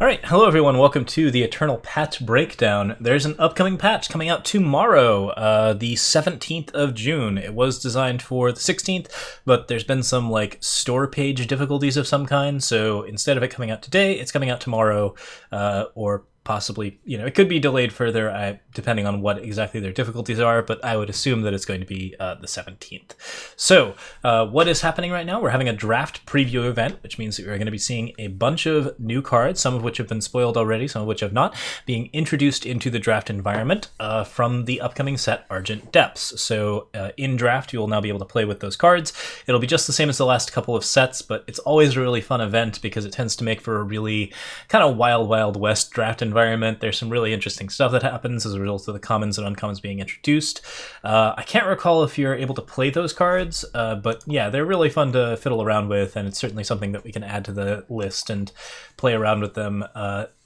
Alright, hello everyone, welcome to the Eternal Patch Breakdown. There's an upcoming patch coming out tomorrow, the 17th of June. It was designed for the 16th, but there's been some, store page difficulties of some kind, so instead of it coming out today, it's coming out tomorrow, or possibly, it could be delayed further, depending on what exactly their difficulties are, but I would assume that it's going to be the 17th. So, what is happening right now? We're having a draft preview event, which means that we're going to be seeing a bunch of new cards, some of which have been spoiled already, some of which have not, being introduced into the draft environment from the upcoming set Argent Depths. So, in draft, you will now be able to play with those cards. It'll be just the same as the last couple of sets, but it's always a really fun event because it tends to make for a really kind of wild, wild west draft environment. There's some really interesting stuff that happens as a result of the commons and uncommons being introduced. I can't recall if you're able to play those cards, but yeah, they're really fun to fiddle around with, and it's certainly something that we can add to the list and play around with them,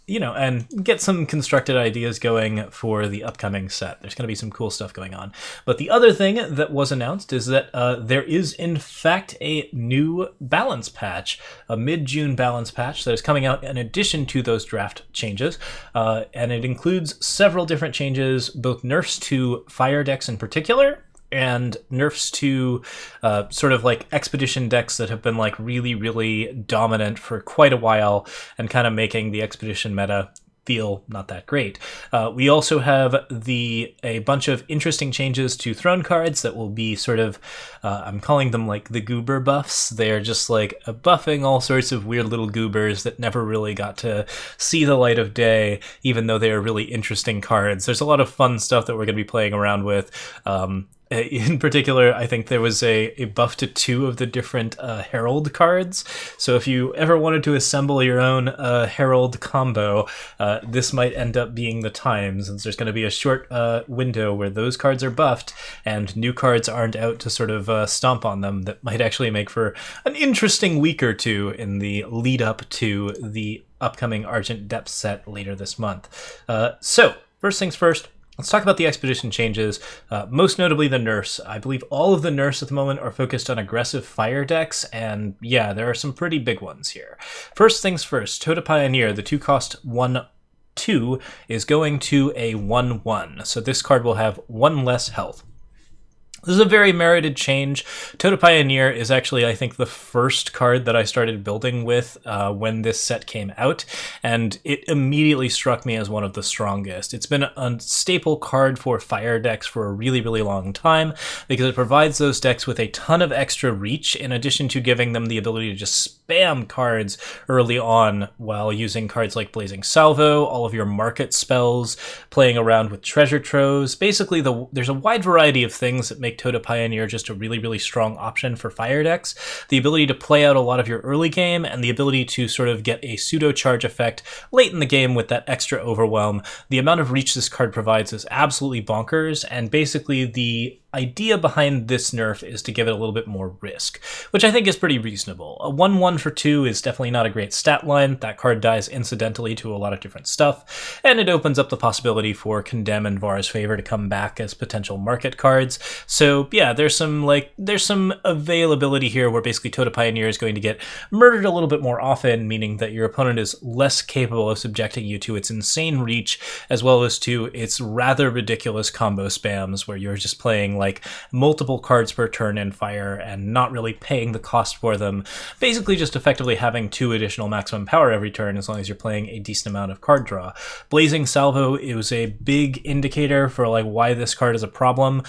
and get some constructed ideas going for the upcoming set. There's going to be some cool stuff going on. But the other thing that was announced is that there is, in fact, a new balance patch, a mid-June balance patch that is coming out in addition to those draft changes. And it includes several different changes, both nerfs to fire decks in particular, and nerfs to expedition decks that have been really, really dominant for quite a while and kind of making the expedition meta feel not that great. We also have a bunch of interesting changes to throne cards that will be I'm calling them the goober buffs. They're just buffing all sorts of weird little goobers that never really got to see the light of day, even though they are really interesting cards. There's a lot of fun stuff that we're going to be playing around with. In particular, I think there was a buff to 2 of the different Herald cards. So if you ever wanted to assemble your own Herald combo, this might end up being the time, since there's going to be a short window where those cards are buffed and new cards aren't out to stomp on them. That might actually make for an interesting week or two in the lead up to the upcoming Argent Depth set later this month. So, first things first, let's talk about the expedition changes, most notably the nerfs. I believe all of the nerfs at the moment are focused on aggressive fire decks, and yeah, there are some pretty big ones here. First things first, Tota Pioneer, the 2-cost 1/2, is going to a 1/1, so this card will have 1 less health. This is a very merited change. Tota Pioneer is actually, I think, the first card that I started building with when this set came out, and it immediately struck me as one of the strongest. It's been a staple card for fire decks for a really, really long time because it provides those decks with a ton of extra reach in addition to giving them the ability to just spam cards early on while using cards like Blazing Salvo, all of your market spells, playing around with treasure troves. Basically, there's a wide variety of things that make Tota Pioneer just a really, really strong option for fire decks. The ability to play out a lot of your early game and the ability to get a pseudo charge effect late in the game with that extra overwhelm. The amount of reach this card provides is absolutely bonkers, and basically the idea behind this nerf is to give it a little bit more risk, which I think is pretty reasonable. A 1/1 for 2 is definitely not a great stat line. That card dies incidentally to a lot of different stuff, and it opens up the possibility for Condemn and Var's Favor to come back as potential market cards. So yeah, there's some availability here where basically Tota Pioneer is going to get murdered a little bit more often, meaning that your opponent is less capable of subjecting you to its insane reach, as well as to its rather ridiculous combo spams where you're just playing multiple cards per turn in fire and not really paying the cost for them. Basically just effectively having 2 additional maximum power every turn as long as you're playing a decent amount of card draw. Blazing Salvo is a big indicator for why this card is a problem.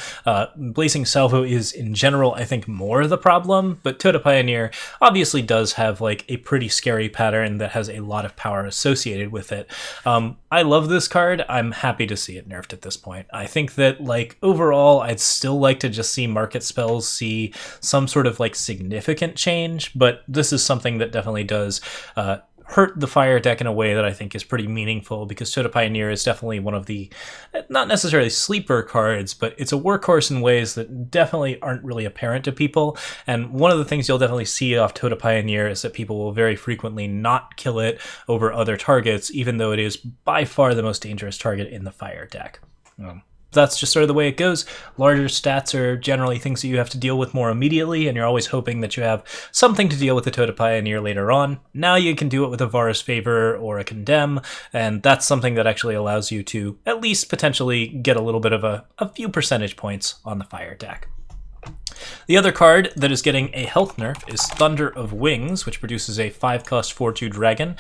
Blazing Salvo is in general, I think, more the problem, but Tota Pioneer obviously does have a pretty scary pattern that has a lot of power associated with it. I love this card. I'm happy to see it nerfed at this point. I think that overall I'd still like to just see market spells see some sort of significant change, but this is something that definitely does hurt the fire deck in a way that I think is pretty meaningful, because Tota Pioneer is definitely one of the, not necessarily sleeper cards, but it's a workhorse in ways that definitely aren't really apparent to people. And one of the things you'll definitely see off Tota Pioneer is that people will very frequently not kill it over other targets, even though it is by far the most dangerous target in the fire deck. that's just sort of the way it goes. Larger stats are generally things that you have to deal with more immediately, and you're always hoping that you have something to deal with the Toad Pioneer later on. Now you can do it with a Varus Favor or a Condemn, and that's something that actually allows you to at least potentially get a little bit of a few percentage points on the fire deck. The other card that is getting a health nerf is Thunder of Wings, which produces a 5-cost 4/2 dragon,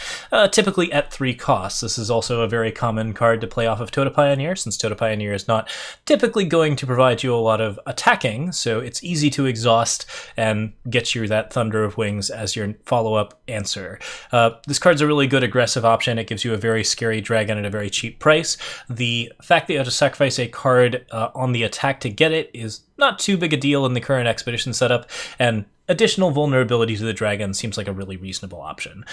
typically at 3 costs. This is also a very common card to play off of Toad Pioneer, since Toad Pioneer is not typically going to provide you a lot of attacking, so it's easy to exhaust and get you that Thunder of Wings as your follow-up answer. This card's a really good aggressive option. It gives you a very scary dragon at a very cheap price. The fact that you have to sacrifice a card on the attack to get it is not too big a deal in the current expedition setup, and additional vulnerability to the dragon seems like a really reasonable option.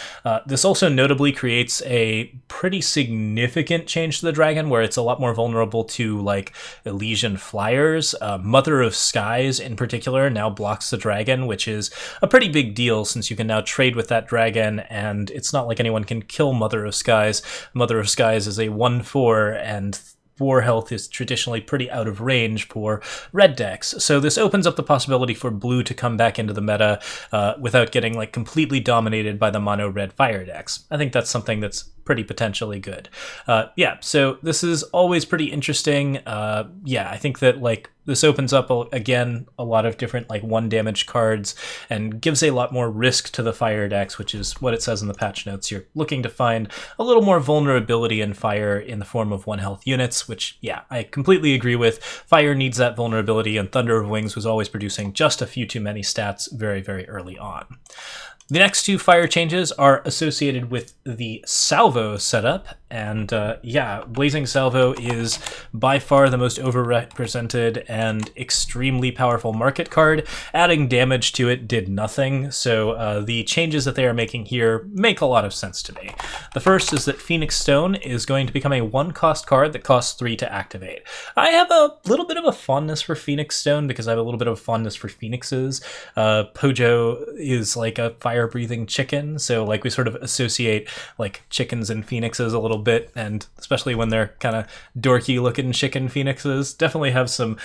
This also notably creates a pretty significant change to the dragon, where it's a lot more vulnerable to like Elysian flyers. Mother of Skies in particular now blocks the dragon, which is a pretty big deal since you can now trade with that dragon, and it's not like anyone can kill Mother of Skies. Mother of Skies is a 1/4, and 4 health is traditionally pretty out of range for red decks. So this opens up the possibility for blue to come back into the meta without getting like completely dominated by the mono red fire decks. I think that's something that's pretty potentially good. Yeah, so this is always pretty interesting. Yeah, I think that like this opens up again a lot of different like 1 damage cards and gives a lot more risk to the fire decks, which is what it says in the patch notes. You're looking to find a little more vulnerability in fire in the form of 1 health units, which yeah, I completely agree with. Fire needs that vulnerability, and Thunder of Wings was always producing just a few too many stats very, very early on. The next 2 fire changes are associated with the Salvo setup, and yeah, Blazing Salvo is by far the most overrepresented and extremely powerful market card. Adding damage to it did nothing, so the changes that they are making here make a lot of sense to me. The first is that Phoenix Stone is going to become a 1-cost card that costs 3 to activate. I have a little bit of a fondness for Phoenix Stone because I have a little bit of a fondness for Phoenixes. Pojo is like a fire-breathing chicken, so like we sort of associate like chickens and phoenixes a little bit, and especially when they're kind of dorky looking chicken phoenixes, definitely have some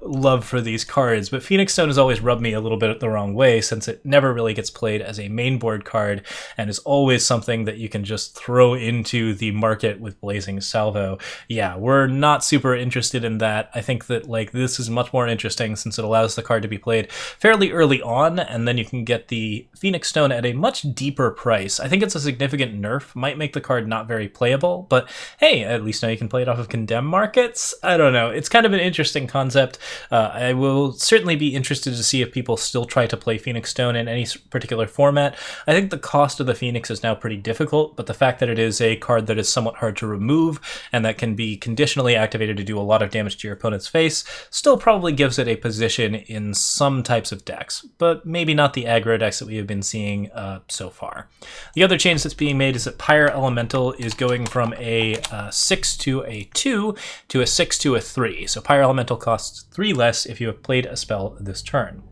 love for these cards. But Phoenix Stone has always rubbed me a little bit the wrong way, since it never really gets played as a main board card and is always something that you can just throw into the market with Blazing Salvo. Yeah, we're not super interested in that. I think that like this is much more interesting since it allows the card to be played fairly early on, and then you can get the Phoenix Stone at a much deeper price. I think it's a significant nerf, might make the card not very playable, but hey, at least now you can play it off of Condemn markets. I don't know, it's kind of an interesting concept. I will certainly be interested to see if people still try to play Phoenix Stone in any particular format. I think the cost of the Phoenix is now pretty difficult, but the fact that it is a card that is somewhat hard to remove and that can be conditionally activated to do a lot of damage to your opponent's face still probably gives it a position in some types of decks, but maybe not the aggro decks that we have been seeing so far. The other change that's being made is that Pyre Elemental is going from a 6 to a 2 to a 6 to a 3. So Pyre Elemental costs 3 less if you have played a spell this turn.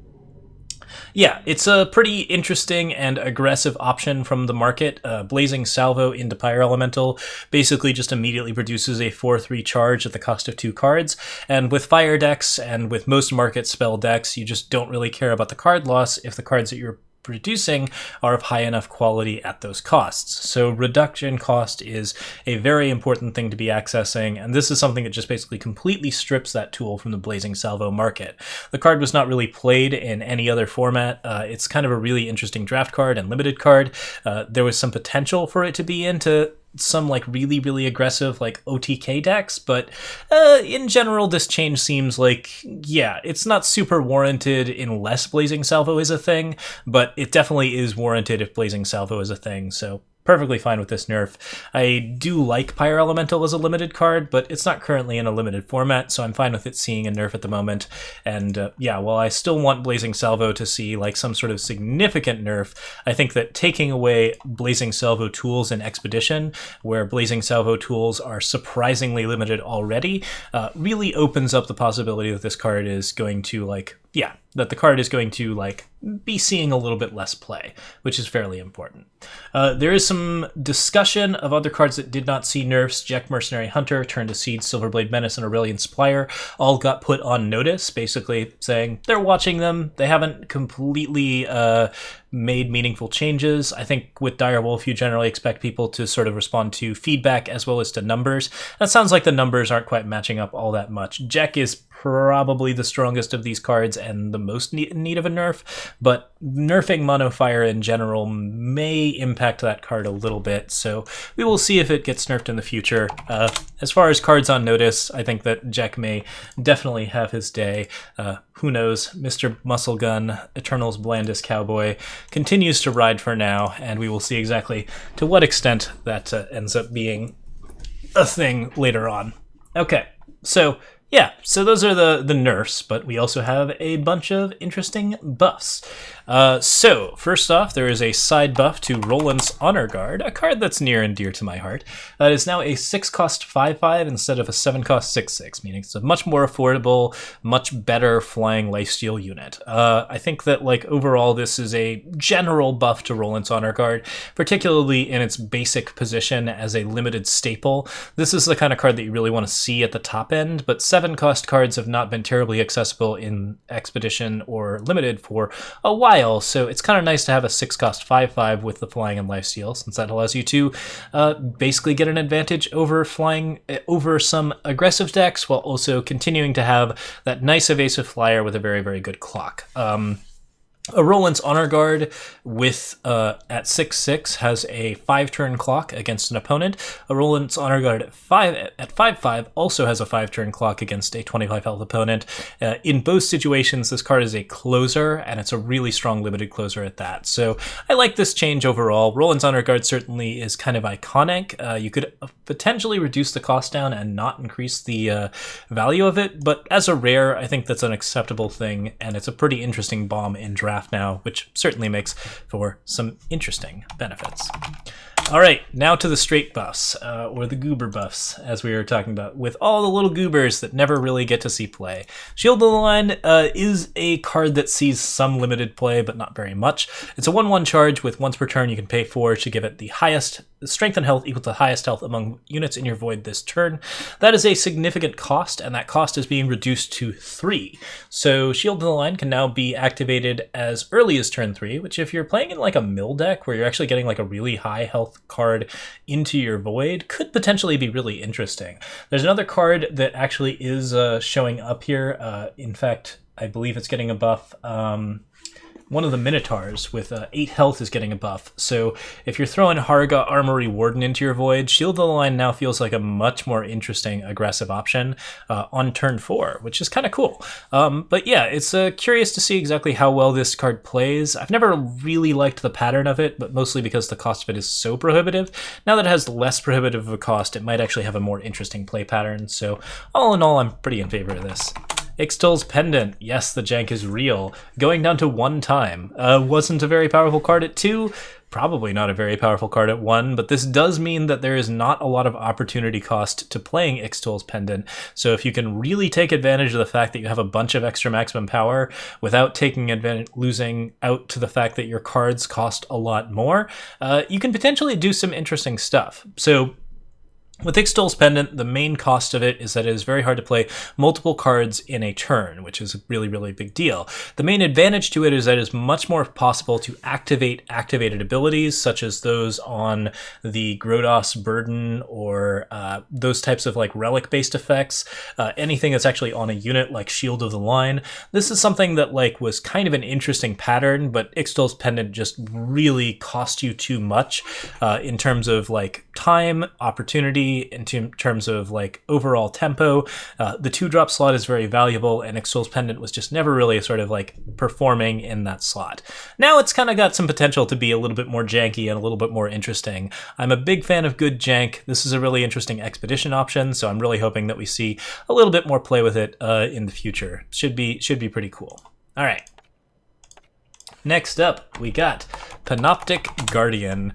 Yeah, it's a pretty interesting and aggressive option from the market. Blazing Salvo into Pyre Elemental basically just immediately produces a 4/3 charge at the cost of 2 cards, and with fire decks and with most market spell decks, you just don't really care about the card loss if the cards that you're producing are of high enough quality at those costs. So reduction cost is a very important thing to be accessing, and this is something that just basically completely strips that tool from the Blazing Salvo market. The card was not really played in any other format. It's kind of a really interesting draft card and limited card. There was some potential for it to be into some like really aggressive like OTK decks, but in general this change seems like, yeah, it's not super warranted unless Blazing Salvo is a thing, but it definitely is warranted if Blazing Salvo is a thing, so perfectly fine with this nerf. I do like Pyre Elemental as a limited card, but it's not currently in a limited format, so I'm fine with it seeing a nerf at the moment. And yeah, while I still want Blazing Salvo to see like some sort of significant nerf, I think that taking away Blazing Salvo tools in Expedition, where Blazing Salvo tools are surprisingly limited already, really opens up the possibility that this card is going to like yeah, that the card is going to like be seeing a little bit less play, which is fairly important. There is some discussion of other cards that did not see nerfs. Jack Mercenary Hunter, Turn to Seed, Silverblade Menace, and Aurelian Supplier all got put on notice, basically saying they're watching them. They haven't completely made meaningful changes. I think with Direwolf, you generally expect people to sort of respond to feedback as well as to numbers. That sounds like the numbers aren't quite matching up all that much. Jack is probably the strongest of these cards and the most in need of a nerf, but nerfing Mono Fire in general may impact that card a little bit, so we will see if it gets nerfed in the future. As far as cards on notice, I think that Jack may definitely have his day. Who knows? Mr. Muscle Gun, Eternal's blandest cowboy, continues to ride for now, and we will see exactly to what extent that ends up being a thing later on. Okay, so yeah, so those are the nerfs, but we also have a bunch of interesting buffs. So, first off, there is a side buff to Roland's Honor Guard, a card that's near and dear to my heart. It is now a 6-cost 5/5 instead of a 7-cost 6/6, meaning it's a much more affordable, much better flying lifesteal unit. I think that, like, overall, this is a general buff to Roland's Honor Guard, particularly in its basic position as a limited staple. This is the kind of card that you really want to see at the top end, but 7-cost cards have not been terribly accessible in Expedition or Limited for a while. So it's kind of nice to have a 6-cost 5/5 with the flying and lifesteal, since that allows you to basically get an advantage over flying over some aggressive decks while also continuing to have that nice evasive flyer with a very, very good clock. A Roland's Honor Guard with at 6/6 has a 5-turn clock against an opponent. A Roland's Honor Guard at 5/5 also has a 5-turn clock against a 25 health opponent. In both situations, this card is a closer, and it's a really strong limited closer at that. So I like this change overall. Roland's Honor Guard certainly is kind of iconic. You could potentially reduce the cost down and not increase the value of it, but as a rare, I think that's an acceptable thing, and it's a pretty interesting bomb in draft now, which certainly makes for some interesting benefits. All right, now to the straight buffs, or the goober buffs, as we were talking about, with all the little goobers that never really get to see play. Shield of the Line is a card that sees some limited play, but not very much. It's a 1/1 charge with once per turn you can pay 4 to give it the highest strength and health equal to highest health among units in your void this turn. That is a significant cost, and that cost is being reduced to 3. So Shield of the Line can now be activated as early as turn 3, which if you're playing in like a mill deck where you're actually getting like a really high health card into your void, could potentially be really interesting. There's another card that actually is showing up here. In fact, I believe it's getting a buff. One of the Minotaurs with 8 health is getting a buff. So if you're throwing Carga, Armoury, Warden into your void, Shield of the Line now feels like a much more interesting aggressive option on turn 4, which is kind of cool. But yeah, it's curious to see exactly how well this card plays. I've never really liked the pattern of it, but mostly because the cost of it is so prohibitive. Now that it has less prohibitive of a cost, it might actually have a more interesting play pattern. So all in all, I'm pretty in favor of this. Exalt Pendant, yes, the jank is real. Going down to 1 time. Wasn't a very powerful card at 2, probably not a very powerful card at 1, but this does mean that there is not a lot of opportunity cost to playing Exalt Pendant. So if you can really take advantage of the fact that you have a bunch of extra maximum power without taking advantage, losing out to the fact that your cards cost a lot more, you can potentially do some interesting stuff. So with Exalt Pendant, the main cost of it is that it is very hard to play multiple cards in a turn, which is a really, really big deal. The main advantage to it is that it is much more possible to activate activated abilities, such as those on the Grodos Burden or those types of like relic-based effects, anything that's actually on a unit like Shield of the Line. This is something that like was kind of an interesting pattern, but Exalt Pendant just really cost you too much in terms of like time, opportunity, in terms of like overall tempo. The 2-drop slot is very valuable, and Exalt Pendant was just never really sort of like performing in that slot. Now it's kind of got some potential to be a little bit more janky and a little bit more interesting. I'm a big fan of good jank. This is a really interesting expedition option, so I'm really hoping that we see a little bit more play with it in the future. Should be pretty cool. All right. Next up, we got Panoptix Guardian.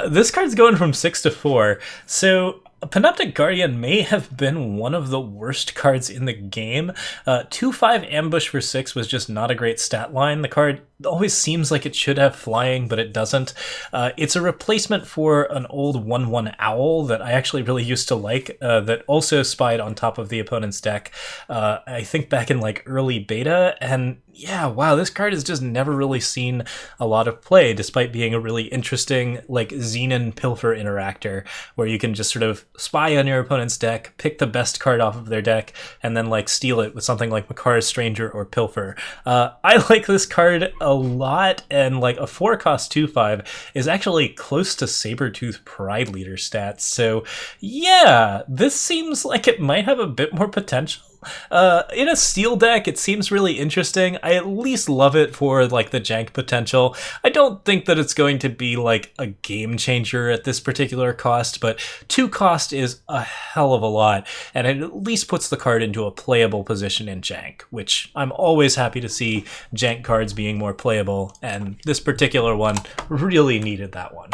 This card's going from 6 to 4, so Panoptix Guardian may have been one of the worst cards in the game. 2/5 Ambush for 6 was just not a great stat line. The card always seems like it should have flying, but it doesn't. It's a replacement for an old 1/1 Owl that I actually really used to like, that also spied on top of the opponent's deck, I think back in like early beta, and yeah, wow, this card has just never really seen a lot of play, despite being a really interesting, like, Xenon Pilfer interactor, where you can just sort of spy on your opponent's deck, pick the best card off of their deck, and then, like, steal it with something like Makar's Stranger or Pilfer. I like this card a lot, and, like, a 4-cost 2/5 is actually close to Sabertooth Pride Leader stats, so yeah, this seems like it might have a bit more potential. In a steel deck, it seems really interesting. I at least love it for, like, the jank potential. I don't think that it's going to be, like, a game changer at this particular cost, but 2 cost is a hell of a lot, and it at least puts the card into a playable position in jank, which I'm always happy to see jank cards being more playable, and this particular one really needed that one.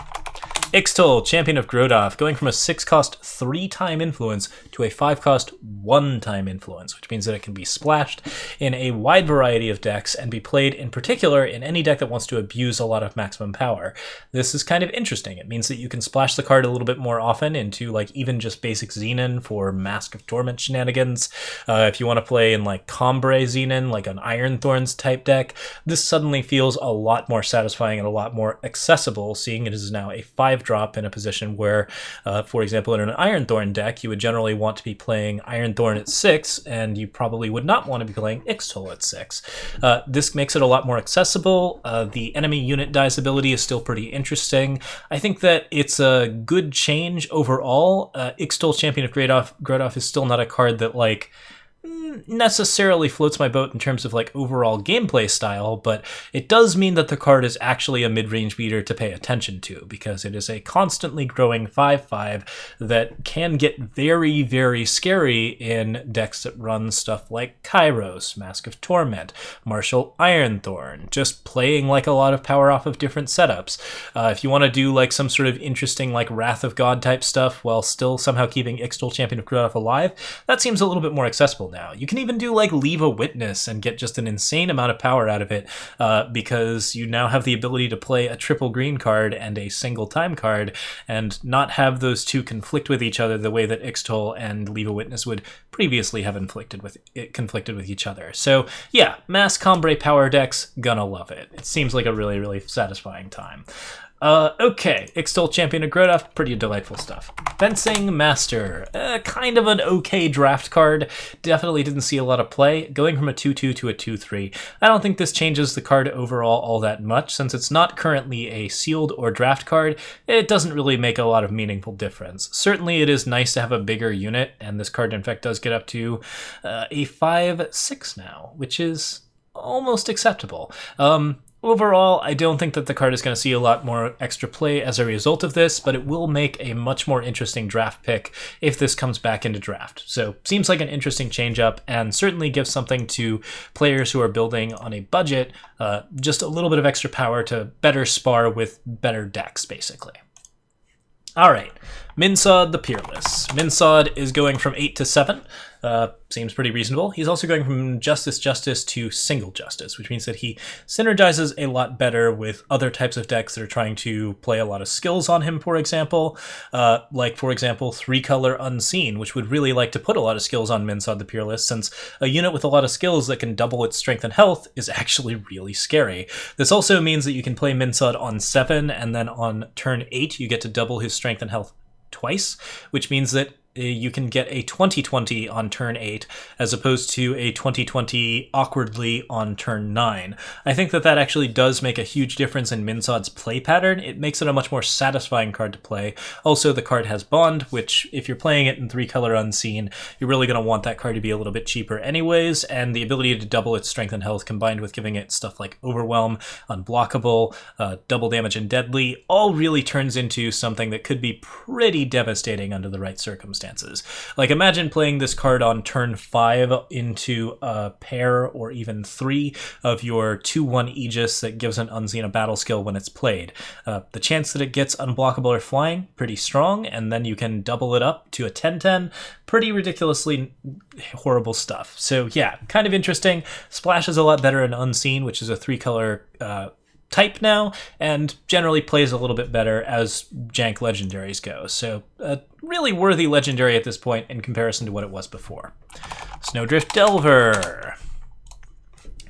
Ixtal, Champion of Grodoff, going from a 6-cost 3-time influence to a 5-cost 1-time influence, which means that it can be splashed in a wide variety of decks and be played in particular in any deck that wants to abuse a lot of maximum power. This is kind of interesting. It means that you can splash the card a little bit more often into, like, even just basic Xenon for Mask of Torment shenanigans. If you want to play in, like, Combre Xenon, like an Iron Thorns type deck, this suddenly feels a lot more satisfying and a lot more accessible, seeing it is now a 5-drop in a position where, for example, in an Iron Thorn deck, you would generally want to be playing Iron Thorn at 6, and you probably would not want to be playing Ixtal at 6. This makes it a lot more accessible. The enemy unit dice ability is still pretty interesting. I think that it's a good change overall. Ixtal, Champion of Grodoff is still not a card that, like, necessarily floats my boat in terms of, like, overall gameplay style, but it does mean that the card is actually a mid-range beater to pay attention to, because it is a constantly growing 5/5 that can get very, very scary in decks that run stuff like Kairos, Mask of Torment, Martial Ironthorn, just playing, like, a lot of power off of different setups. If you want to do, like, some sort of interesting, like, Wrath of God type stuff while still somehow keeping Ixtal, Champion of Grodoff alive, that seems a little bit more accessible now. You can even do, like, Leave a Witness and get just an insane amount of power out of it, because you now have the ability to play a triple green card and a single time card and not have those two conflict with each other the way that Ixtal and Leave a Witness would previously have conflicted with each other. So yeah, mass Combre power decks, gonna love it. It seems like a really, really satisfying time. Okay, Ixtal, Champion of Grodoff, pretty delightful stuff. Fencing Master, kind of an okay draft card. Definitely didn't see a lot of play. Going from a 2/2 to a 2/3. I don't think this changes the card overall all that much. Since it's not currently a sealed or draft card, it doesn't really make a lot of meaningful difference. Certainly it is nice to have a bigger unit, and this card in fact does get up to a 5/6 now, which is almost acceptable. Overall, I don't think that the card is going to see a lot more extra play as a result of this, but it will make a much more interesting draft pick if this comes back into draft. So, seems like an interesting change-up, and certainly gives something to players who are building on a budget, just a little bit of extra power to better spar with better decks, basically. Alright, Minsod the Peerless. Minsod is going from 8 to 7. Seems pretty reasonable. He's also going from Justice to Single Justice, which means that he synergizes a lot better with other types of decks that are trying to play a lot of skills on him, for example. Like, for example, 3-color Unseen, which would really like to put a lot of skills on Minsod the Peerless, since a unit with a lot of skills that can double its strength and health is actually really scary. This also means that you can play Minsod on 7, and then on turn 8 you get to double his strength and health twice, which means that you can get a 20/20 on turn 8 as opposed to a 20/20 awkwardly on turn 9. I think that that actually does make a huge difference in Minsod's play pattern. It makes it a much more satisfying card to play. Also, the card has Bond, which if you're playing it in 3-color Unseen, you're really going to want that card to be a little bit cheaper anyways, and the ability to double its strength and health combined with giving it stuff like Overwhelm, Unblockable, Double Damage and Deadly, all really turns into something that could be pretty devastating under the right circumstances. circumstances. Like, imagine playing this card on turn 5 into a pair or even 3 of your 2/1 Aegis that gives an unseen a battle skill when it's played. The chance that it gets unblockable or flying, pretty strong, and then you can double it up to a 10/10, pretty ridiculously horrible stuff. So yeah, kind of interesting. Splashes a lot better in Unseen, which is a 3-color type now, and generally plays a little bit better as jank legendaries go. So a really worthy legendary at this point in comparison to what it was before. Snowdrift Delver.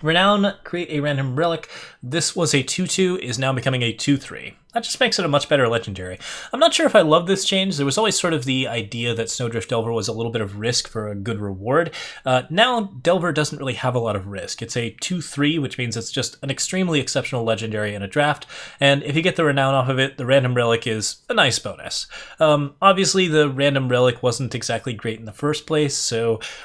Renown, create a random relic. This was a 2/2, is now becoming a 2/3. That just makes it a much better legendary. I'm not sure if I love this change. There was always sort of the idea that Snowdrift Delver was a little bit of risk for a good reward. Now, Delver doesn't really have a lot of risk. It's a 2/3, which means it's just an extremely exceptional legendary in a draft, and if you get the Renown off of it, the random relic is a nice bonus. Obviously, the random relic wasn't exactly great in the first place,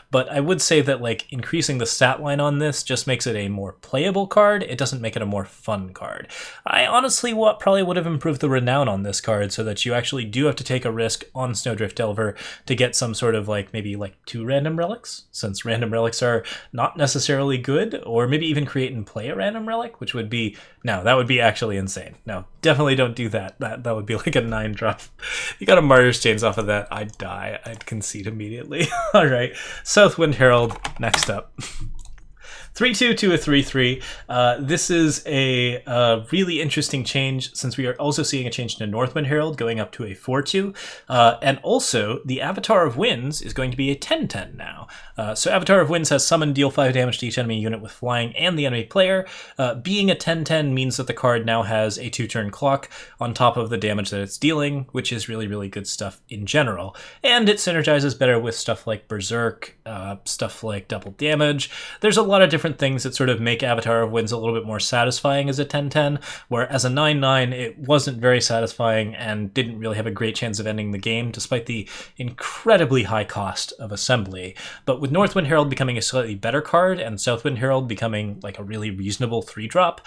but I would say that like increasing the stat line on this just makes it a more playable card. It doesn't make it a more fun card. I honestly probably would have improved the Renown on this card so that you actually do have to take a risk on Snowdrift Delver to get some sort of maybe 2 random relics, since random relics are not necessarily good, or maybe even create and play a random relic, which would be, no, that would be actually insane. No, definitely don't do that. That would be like a 9-drop. You got a Martyr's Chains off of that, I'd die. I'd concede immediately. All right, Southwind Herald, next up. 3/2 to a 3/3. This is a really interesting change, since we are also seeing a change to Northwind Herald going up to a 4/2. And also, the Avatar of Winds is going to be a 10/10 now. So Avatar of Winds has summon, deal 5 damage to each enemy unit with flying and the enemy player. Being a 10/10 means that the card now has a 2-turn clock on top of the damage that it's dealing, which is really, really good stuff in general. And it synergizes better with stuff like Berserk, stuff like double damage. There's a lot of different things that sort of make Avatar of Winds a little bit more satisfying as a 10/10, where as a 9/9 it wasn't very satisfying and didn't really have a great chance of ending the game, despite the incredibly high cost of assembly. But with Northwind Herald becoming a slightly better card and Southwind Herald becoming like a really reasonable 3-drop,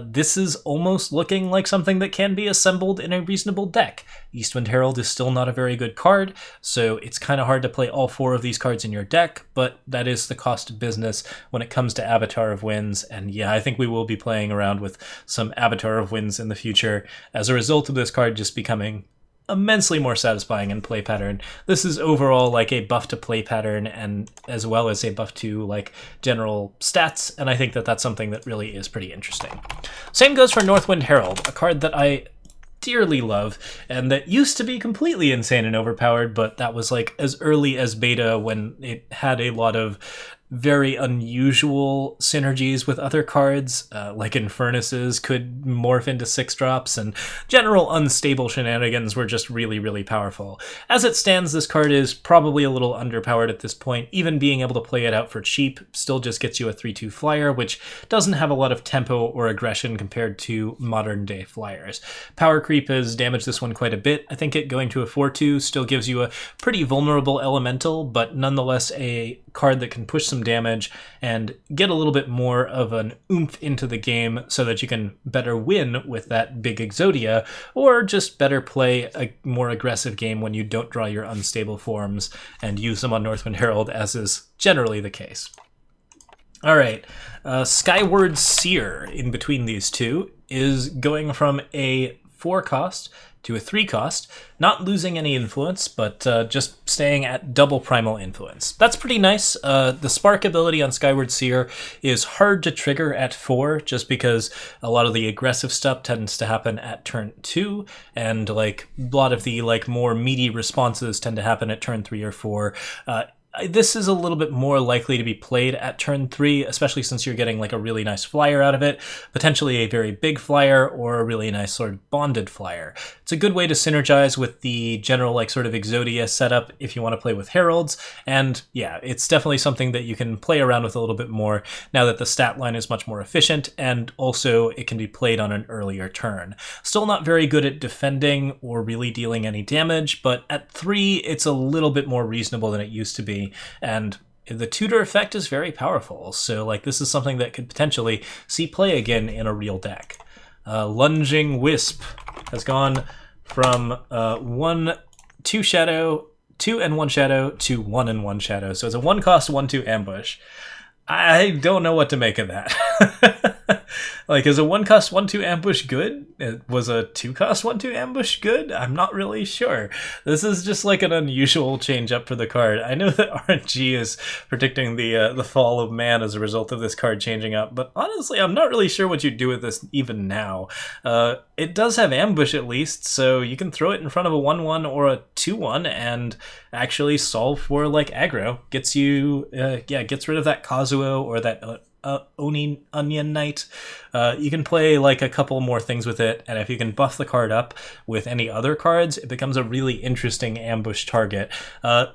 this is almost looking like something that can be assembled in a reasonable deck. Eastwind Herald is still not a very good card, so it's kind of hard to play all 4 of these cards in your deck, but that is the cost of business when it comes to Avatar of Winds, and yeah, I think we will be playing around with some Avatar of Winds in the future as a result of this card just becoming immensely more satisfying in play pattern. This is overall like a buff to play pattern, and as well as a buff to like general stats, and I think that that's something that really is pretty interesting. Same goes for Northwind Herald, a card that I dearly love, and that used to be completely insane and overpowered, but that was like as early as beta when it had a lot of very unusual synergies with other cards, like Infernus's could morph into 6-drops, and general unstable shenanigans were just really, really powerful. As it stands, this card is probably a little underpowered at this point. Even being able to play it out for cheap still just gets you a 3/2 flyer, which doesn't have a lot of tempo or aggression compared to modern-day flyers. Power creep has damaged this one quite a bit. I think it going to a 4/2 still gives you a pretty vulnerable elemental, but nonetheless a card that can push some damage and get a little bit more of an oomph into the game so that you can better win with that big Exodia, or just better play a more aggressive game when you don't draw your unstable forms and use them on Northwind Herald, as is generally the case. All right, Skyward Seer in between these two is going from a 4-cost to a 3-cost, not losing any influence, but just staying at double primal influence. That's pretty nice. The spark ability on Skyward Seer is hard to trigger at 4, just because a lot of the aggressive stuff tends to happen at turn 2, and like a lot of the like more meaty responses tend to happen at turn 3 or 4. This is a little bit more likely to be played at turn 3, especially since you're getting like a really nice flyer out of it, potentially a very big flyer or a really nice sort of bonded flyer. It's a good way to synergize with the general like sort of Exodia setup if you want to play with Heralds, and yeah, it's definitely something that you can play around with a little bit more now that the stat line is much more efficient, and also it can be played on an earlier turn. Still not very good at defending or really dealing any damage, but at 3 it's a little bit more reasonable than it used to be. And the tutor effect is very powerful, so like this is something that could potentially see play again in a real deck. Lunging Wisp has gone from 1 2 shadow 2 and 1 shadow to 1 and 1 shadow. So it's a 1 cost, 1/2 ambush. I don't know what to make of that. Like, is a 1 cost 1/2 ambush good? Was a 2 cost 1/2 ambush good? I'm not really sure. This is just like an unusual change up for the card. I know that RNG is predicting the fall of man as a result of this card changing up, but honestly, I'm not really sure what you do with this even now. It does have ambush at least, so you can throw it in front of a 1/1 or a 2/1 and actually solve for like aggro. Gets you, gets rid of that Kazuo or that Onion Knight. You can play like a couple more things with it, and if you can buff the card up with any other cards, it becomes a really interesting ambush target.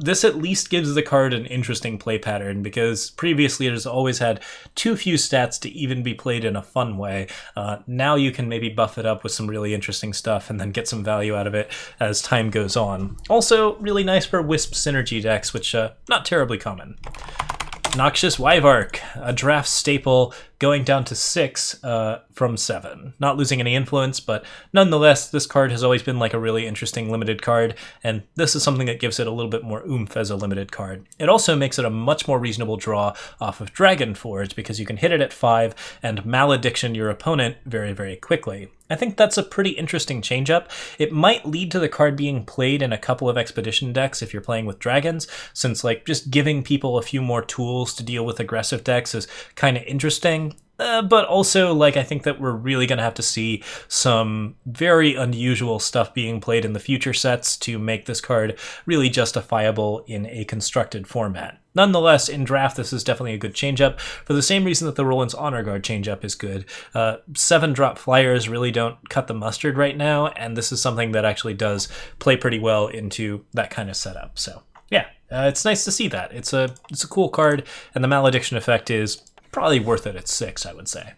This at least gives the card an interesting play pattern, because previously it has always had too few stats to even be played in a fun way. Now you can maybe buff it up with some really interesting stuff and then get some value out of it as time goes on. Also, really nice for Wisp synergy decks, which not terribly common. Noxious Whyp, a draft staple, going down to 6 from 7. Not losing any influence, but nonetheless, this card has always been like a really interesting limited card, and this is something that gives it a little bit more oomph as a limited card. It also makes it a much more reasonable draw off of Dragonforge, because you can hit it at 5 and malediction your opponent very, very quickly. I think that's a pretty interesting change-up. It might lead to the card being played in a couple of expedition decks if you're playing with dragons, since like just giving people a few more tools to deal with aggressive decks is kind of interesting. But also, like, I think that we're really going to have to see some very unusual stuff being played in the future sets to make this card really justifiable in a constructed format. Nonetheless, in draft, this is definitely a good change-up, for the same reason that the Roland's Honor Guard change-up is good. 7-drop flyers really don't cut the mustard right now, and this is something that actually does play pretty well into that kind of setup. So, yeah, it's nice to see that. It's a cool card, and the malediction effect is probably worth it at 6, I would say.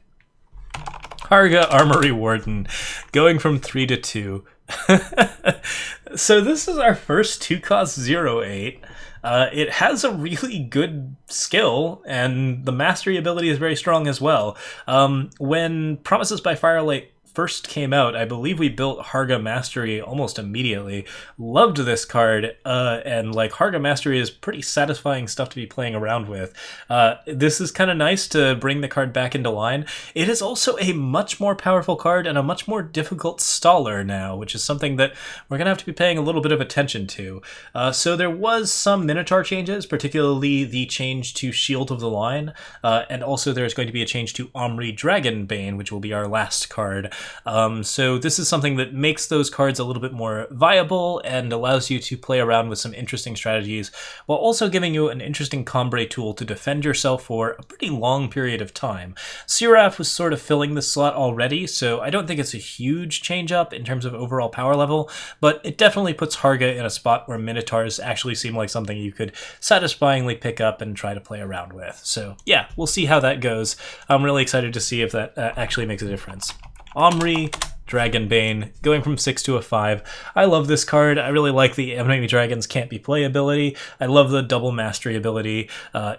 Carga, Armoury, Warden, going from 3 to 2. So this is our first 2-cost 0/8. It has a really good skill, and the mastery ability is very strong as well. When Promises by Firelight first came out, I believe we built Harga Mastery almost immediately. Loved this card, and like Harga Mastery is pretty satisfying stuff to be playing around with. This is kind of nice to bring the card back into line. It is also a much more powerful card and a much more difficult staller now, which is something that we're going to have to be paying a little bit of attention to. So there was some Minotaur changes, particularly the change to Shield of the Line, and also there's going to be a change to Omri Dragonbane, which will be our last card. So this is something that makes those cards a little bit more viable and allows you to play around with some interesting strategies, while also giving you an interesting combre tool to defend yourself for a pretty long period of time. Seraph was sort of filling this slot already, so I don't think it's a huge change up in terms of overall power level, but it definitely puts Harga in a spot where Minotaurs actually seem like something you could satisfyingly pick up and try to play around with. So yeah, we'll see how that goes. I'm really excited to see if that actually makes a difference. Omri Dragonbane, going from 6 to a 5. I love this card. I really like the enemy dragons can't be play ability. I love the double mastery ability.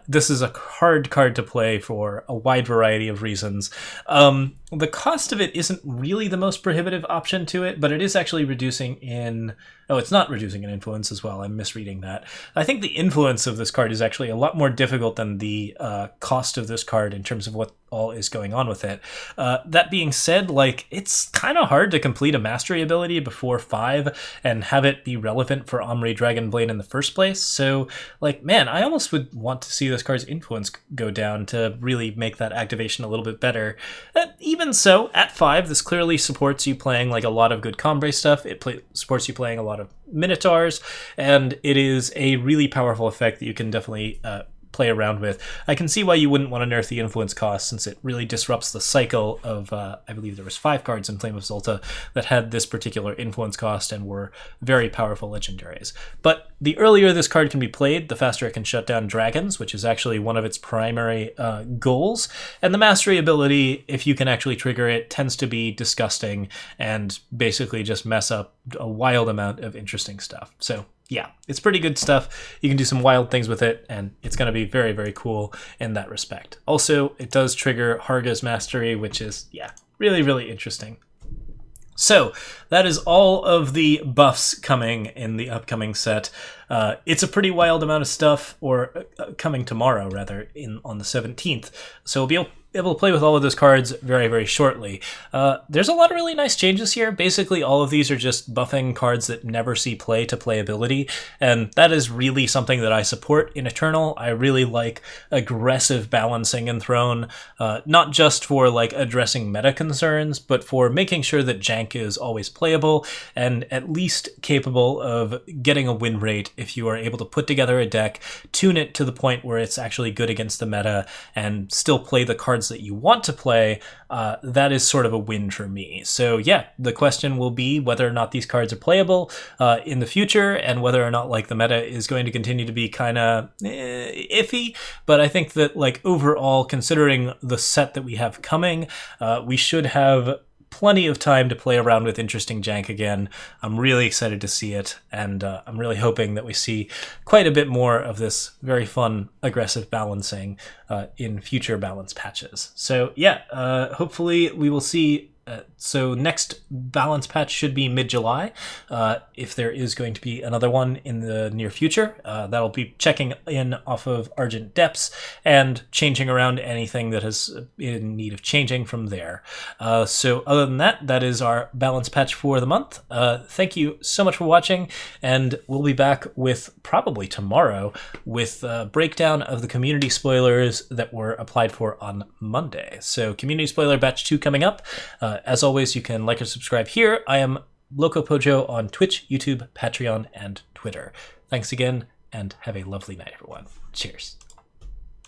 This is a hard card to play for a wide variety of reasons. The cost of it isn't really the most prohibitive option to it, but it is actually reducing in... Oh, it's not reducing in influence as well. I'm misreading that. I think the influence of this card is actually a lot more difficult than the cost of this card in terms of what all is going on with it. That being said, like, it's kind of hard to complete a mastery ability before 5 and have it be relevant for Omri Dragonbane in the first place. So, like, man, I almost would want to see this card's influence go down to really make that activation a little bit better. Even so, at 5, this clearly supports you playing like a lot of good combre stuff. It supports you playing a lot of Minotaurs, and it is a really powerful effect that you can definitely play around with. I can see why you wouldn't want to nerf the influence cost, since it really disrupts the cycle of, I believe there was 5 cards in Flame of Zolta that had this particular influence cost and were very powerful legendaries. But the earlier this card can be played, the faster it can shut down dragons, which is actually one of its primary goals. And the mastery ability, if you can actually trigger it, tends to be disgusting and basically just mess up a wild amount of interesting stuff. So yeah, it's pretty good stuff. You can do some wild things with it, and it's going to be very, very cool in that respect. Also, it does trigger Harga's Mastery, which is, yeah, really, really interesting. So that is all of the buffs coming in the upcoming set. It's a pretty wild amount of stuff, or coming tomorrow rather, on the 17th. So we'll be able to play with all of those cards very, very shortly. There's a lot of really nice changes here. Basically, all of these are just buffing cards that never see play to playability, and that is really something that I support in Eternal. I really like aggressive balancing in Throne, not just for like addressing meta concerns, but for making sure that jank is always playable and at least capable of getting a win rate if you are able to put together a deck, tune it to the point where it's actually good against the meta, and still play the cards that you want to play. That is sort of a win for me. So yeah, the question will be whether or not these cards are playable in the future, and whether or not like the meta is going to continue to be kind of iffy. But I think that like overall, considering the set that we have coming, we should have plenty of time to play around with interesting jank again. I'm really excited to see it, and I'm really hoping that we see quite a bit more of this very fun, aggressive balancing in future balance patches. So yeah, hopefully we will see. So next balance patch should be mid-July, if there is going to be another one in the near future. That'll be checking in off of Argent Depths and changing around anything that is in need of changing from there. So other than that, that is our balance patch for the month. Thank you so much for watching, and we'll be back with probably tomorrow with a breakdown of the community spoilers that were applied for on Monday. So community spoiler batch 2 coming up. As always, you can like or subscribe here. I am Loco Pojo on Twitch, YouTube, Patreon, and Twitter. Thanks again, and have a lovely night, everyone. Cheers.